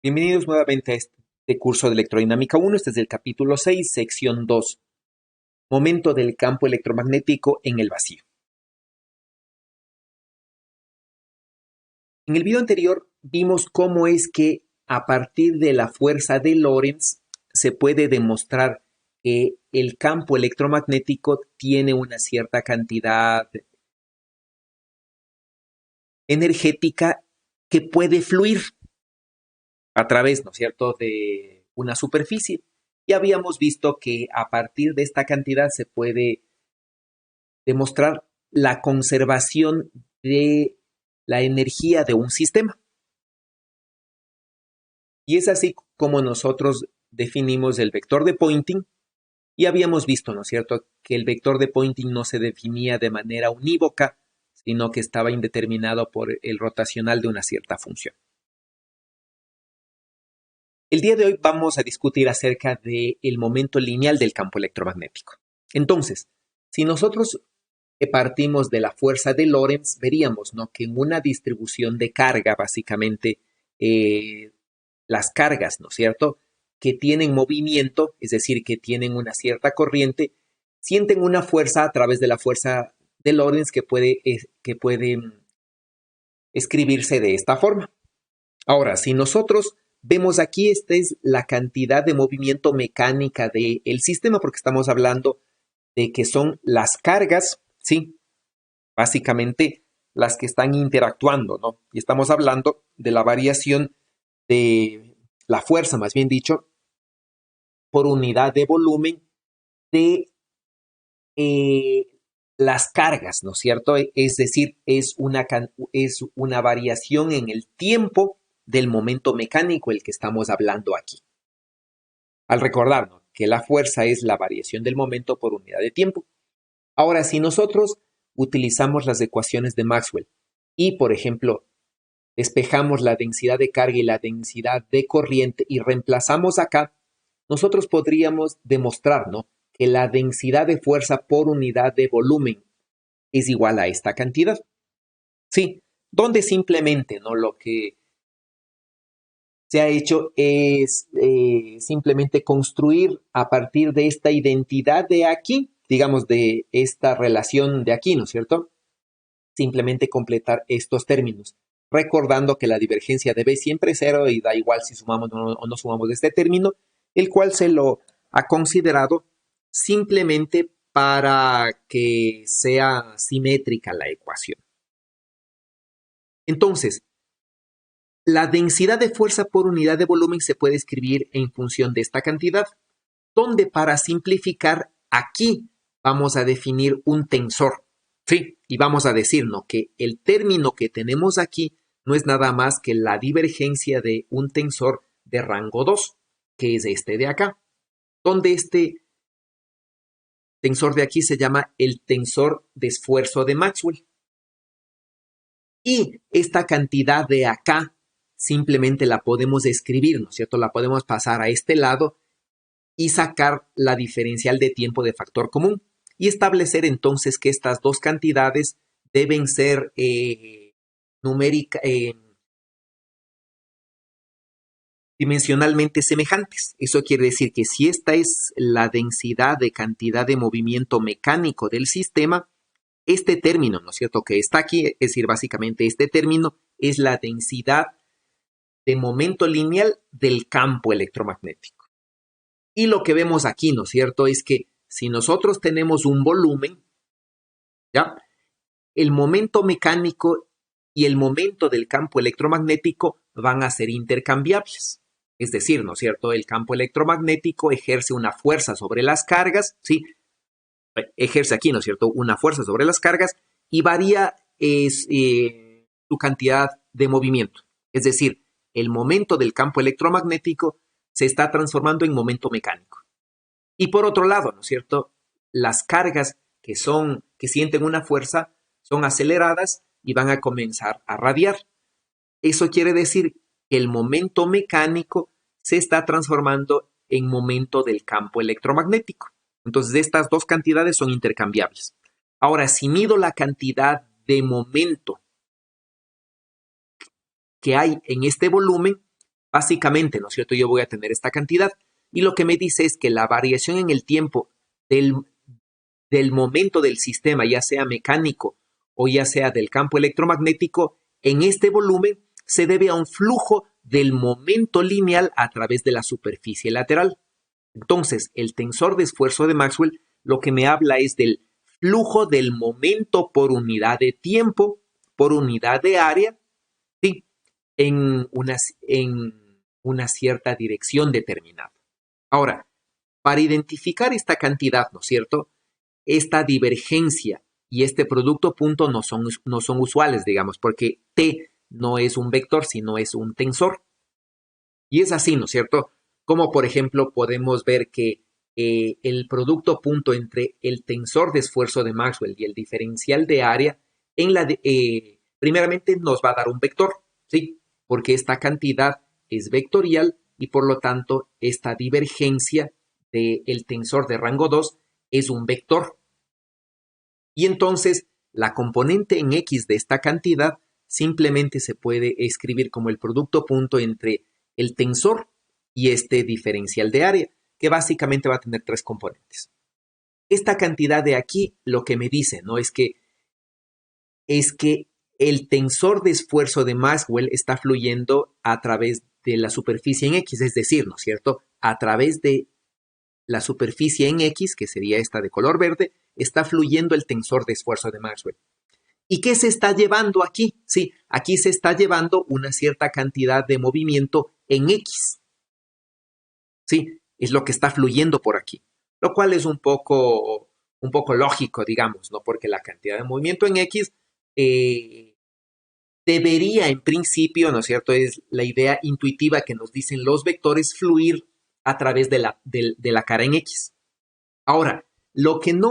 Bienvenidos nuevamente a este curso de Electrodinámica 1. Este es el capítulo 6, sección 2. Momento del campo electromagnético en el vacío. En el video anterior vimos cómo es que a partir de la fuerza de Lorentz se puede demostrar que el campo electromagnético tiene una cierta cantidad energética que puede fluir a través, ¿no es cierto?, de una superficie. Ya habíamos visto que a partir de esta cantidad se puede demostrar la conservación de la energía de un sistema. Y es así como nosotros definimos el vector de Poynting. Y habíamos visto, ¿no es cierto?, que el vector de Poynting no se definía de manera unívoca, sino que estaba indeterminado por el rotacional de una cierta función. El día de hoy vamos a discutir acerca del momento lineal del campo electromagnético. Entonces, si nosotros partimos de la fuerza de Lorentz, veríamos, ¿no?, que en una distribución de carga, básicamente, las cargas, ¿no es cierto?, que tienen movimiento, es decir, que tienen una cierta corriente, sienten una fuerza a través de la fuerza de Lorentz que puede escribirse de esta forma. Ahora, si nosotros vemos aquí, esta es la cantidad de movimiento mecánica del sistema, porque estamos hablando de que son las cargas, ¿sí?, básicamente las que están interactuando, ¿no? Y estamos hablando de la variación de la fuerza, más bien dicho, por unidad de volumen de las cargas, ¿no es cierto? Es decir, es una variación en el tiempo del momento mecánico el que estamos hablando aquí. Al recordarnos que la fuerza es la variación del momento por unidad de tiempo. Ahora, si nosotros utilizamos las ecuaciones de Maxwell y, por ejemplo, despejamos la densidad de carga y la densidad de corriente y reemplazamos acá, nosotros podríamos demostrar, ¿no?, que la densidad de fuerza por unidad de volumen es igual a esta cantidad. Sí, donde simplemente, ¿no?, lo que se ha hecho es simplemente construir a partir de esta identidad de aquí, digamos, de esta relación de aquí, ¿no es cierto?, simplemente completar estos términos, recordando que la divergencia de B siempre es cero y da igual si sumamos o no sumamos este término, el cual se lo ha considerado simplemente para que sea simétrica la ecuación. Entonces, la densidad de fuerza por unidad de volumen se puede escribir en función de esta cantidad, donde para simplificar aquí vamos a definir un tensor. Sí, y vamos a decir, ¿no?, que el término que tenemos aquí no es nada más que la divergencia de un tensor de rango 2, que es este de acá, donde este tensor de aquí se llama el tensor de esfuerzo de Maxwell. Y esta cantidad de acá simplemente la podemos escribir, ¿no es cierto? La podemos pasar a este lado y sacar la diferencial de tiempo de factor común y establecer entonces que estas dos cantidades deben ser dimensionalmente semejantes. Eso quiere decir que si esta es la densidad de cantidad de movimiento mecánico del sistema, este término, ¿no es cierto?, que está aquí, es decir, básicamente este término es la densidad de momento lineal del campo electromagnético. Y lo que vemos aquí, ¿no es cierto?, es que si nosotros tenemos un volumen, ¿ya?, el momento mecánico y el momento del campo electromagnético van a ser intercambiables. Es decir, ¿no es cierto?, el campo electromagnético ejerce una fuerza sobre las cargas, ¿sí?, ejerce aquí, ¿no es cierto?, una fuerza sobre las cargas y varía su cantidad de movimiento. Es decir, el momento del campo electromagnético se está transformando en momento mecánico. Y por otro lado, ¿no es cierto?, las cargas que sienten una fuerza son aceleradas y van a comenzar a radiar. Eso quiere decir que el momento mecánico se está transformando en momento del campo electromagnético. Entonces, estas dos cantidades son intercambiables. Ahora, si mido la cantidad de momento que hay en este volumen, Básicamente, ¿no es cierto? Yo voy a tener esta cantidad y lo que me dice es que la variación en el tiempo del momento del sistema, ya sea mecánico o ya sea del campo electromagnético, en este volumen se debe a un flujo del momento lineal a través de la superficie lateral. Entonces, el tensor de esfuerzo de Maxwell lo que me habla es del flujo del momento por unidad de tiempo, por unidad de área, ¿sí? en una cierta dirección determinada. Ahora, para identificar esta cantidad, ¿no es cierto? Esta divergencia y este producto punto no son usuales, digamos, porque T no es un vector, sino es un tensor. Y es así, ¿no es cierto? Como por ejemplo podemos ver que el producto punto entre el tensor de esfuerzo de Maxwell y el diferencial de área, primeramente nos va a dar un vector, ¿sí? Porque esta cantidad es vectorial y por lo tanto esta divergencia del tensor de rango 2 es un vector. Y entonces la componente en X de esta cantidad simplemente se puede escribir como el producto punto entre el tensor y este diferencial de área, que básicamente va a tener tres componentes. Esta cantidad de aquí lo que me dice, ¿no? Es que el tensor de esfuerzo de Maxwell está fluyendo a través de la superficie en X, es decir, ¿no es cierto? A través de la superficie en X, que sería esta de color verde, está fluyendo el tensor de esfuerzo de Maxwell. ¿Y qué se está llevando aquí? Sí, aquí se está llevando una cierta cantidad de movimiento en X. Sí, es lo que está fluyendo por aquí. Lo cual es un poco lógico, digamos, ¿no? Porque la cantidad de movimiento en X debería, en principio, ¿no es cierto? Es la idea intuitiva que nos dicen los vectores fluir a través de la cara en X. Ahora, lo que no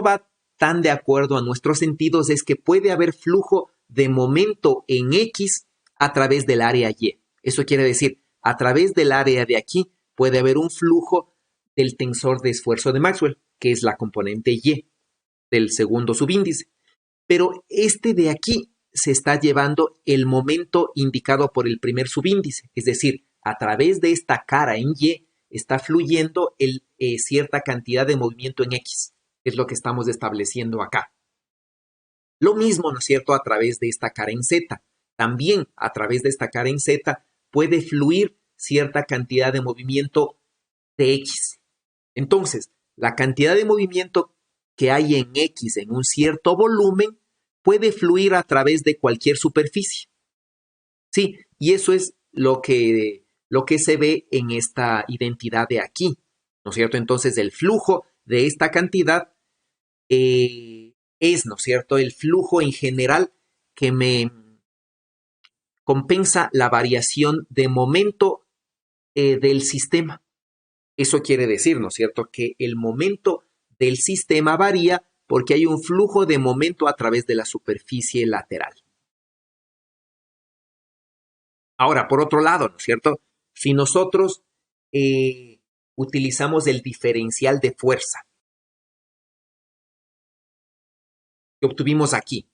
va tan de acuerdo a nuestros sentidos es que puede haber flujo de momento en X a través del área Y. Eso quiere decir, a través del área de aquí puede haber un flujo del tensor de esfuerzo de Maxwell, que es la componente Y del segundo subíndice. Pero este de aquí se está llevando el momento indicado por el primer subíndice, es decir, a través de esta cara en Y está fluyendo cierta cantidad de movimiento en X, es lo que estamos estableciendo acá. Lo mismo, ¿no es cierto?, a través de esta cara en Z. También a través de esta cara en Z puede fluir cierta cantidad de movimiento de X. Entonces, la cantidad de movimiento que hay en X en un cierto volumen puede fluir a través de cualquier superficie. Sí, y eso es lo que se ve en esta identidad de aquí, ¿no es cierto? Entonces, el flujo de esta cantidad es, ¿no es cierto?, el flujo en general que me compensa la variación de momento del sistema. Eso quiere decir, ¿no es cierto?, que el momento del sistema varía porque hay un flujo de momento a través de la superficie lateral. Ahora, por otro lado, ¿no es cierto?, si nosotros utilizamos el diferencial de fuerza que obtuvimos aquí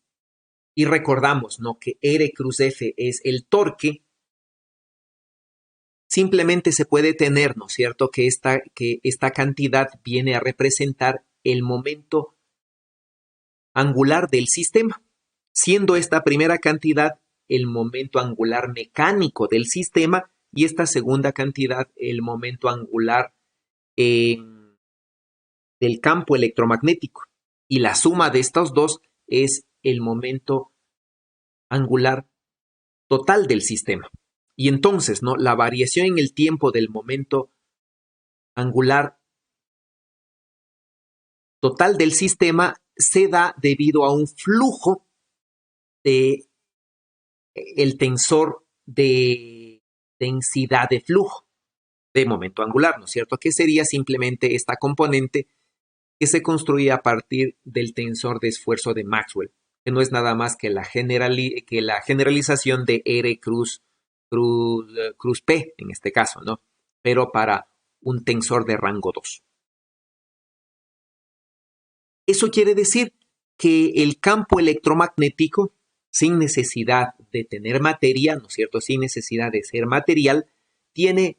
y recordamos, ¿no?, que R cruz F es el torque, simplemente se puede tener, ¿no es cierto?, que esta cantidad viene a representar el momento angular del sistema, siendo esta primera cantidad el momento angular mecánico del sistema y esta segunda cantidad el momento angular del campo electromagnético. Y la suma de estos dos es el momento angular total del sistema. Y entonces, ¿no?, la variación en el tiempo del momento angular total del sistema se da debido a un flujo de el tensor de densidad de flujo de momento angular, ¿no es cierto? Que sería simplemente esta componente que se construye a partir del tensor de esfuerzo de Maxwell, que no es nada más que la generalización de R cruz P, en este caso, ¿no? Pero para un tensor de rango 2. Eso quiere decir que el campo electromagnético sin necesidad de tener materia, ¿no es cierto?, sin necesidad de ser material, tiene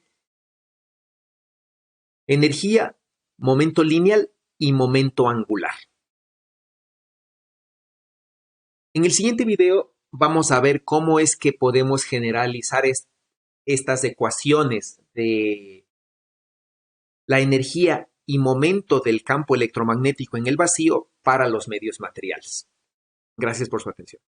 energía, momento lineal y momento angular. En el siguiente video vamos a ver cómo es que podemos generalizar estas ecuaciones de la energía y momento del campo electromagnético en el vacío para los medios materiales. Gracias por su atención.